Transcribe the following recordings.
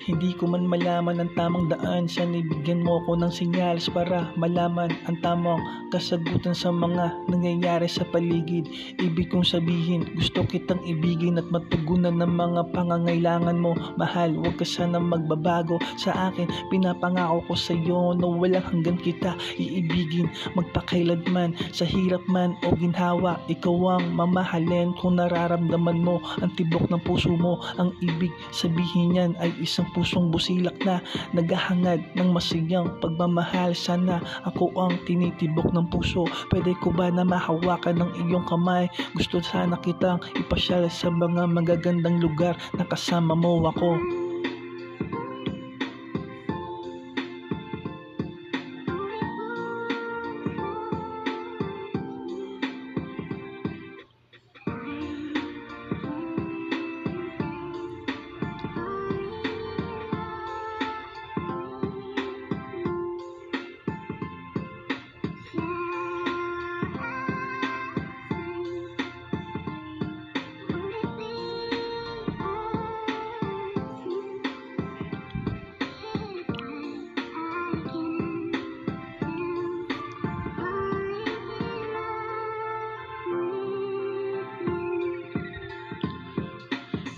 Hindi ko man malaman ang tamang daan, sana ibigyan mo ko ng senyales para malaman ang tamang kasagutan sa mga nangyayari sa paligid. Ibig kong sabihin, gusto kitang ibigin at matugunan ng mga pangangailangan mo. Mahal, huwag ka sana magbabago sa akin. Pinapangako ko sa iyo na walang hanggan kita iibigin. Magpakailanman, sa hirap man o ginhawa, ikaw ang mamahalin. Kung nararamdaman mo ang tibok ng puso mo, ang ibig sabihin niyan ay isang pusong busilak na naghahangad ng masayang pagmamahal. Sana ako ang tinitibok ng puso. Pwede ko ba na mahawakan ng iyong kamay? Gusto sana kitang ipasyal sa mga magagandang lugar na kasama mo ako.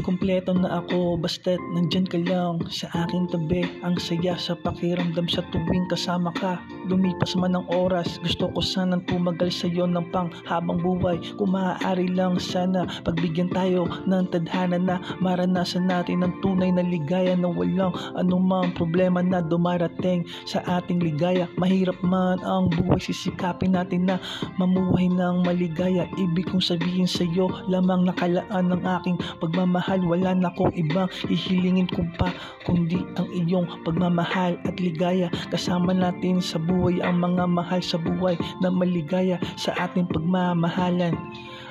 Kompleto na ako basta't nandyan ka lang sa aking tabi. Ang saya sa pakiramdam sa tuwing kasama ka. Lumipas man ang oras, gusto ko sanang tumagal sa'yo ng panghabang buhay. Kung maaari lang sana, pagbigyan tayo ng tadhana na maranasan natin ang tunay na ligaya, na walang anumang problema na dumarating sa ating ligaya. Mahirap man ang buhay, sisikapin natin na mamuhay ng maligaya. Ibig kong sabihin sa'yo, lamang nakalaan ng aking pagmamahal. Wala na akong ibang hihilingin ko pa kundi ang iyong pagmamahal at ligaya. Kasama natin sa buhay ang mga mahal sa buhay na maligaya sa ating pagmamahalan.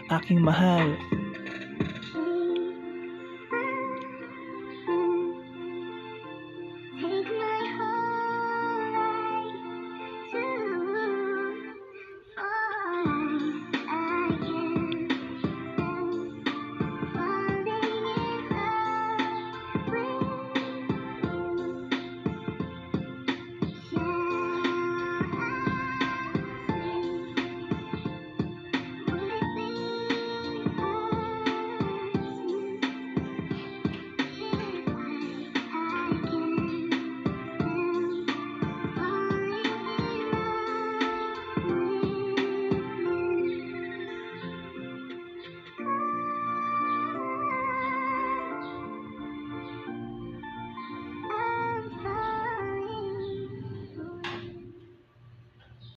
Aking mahal.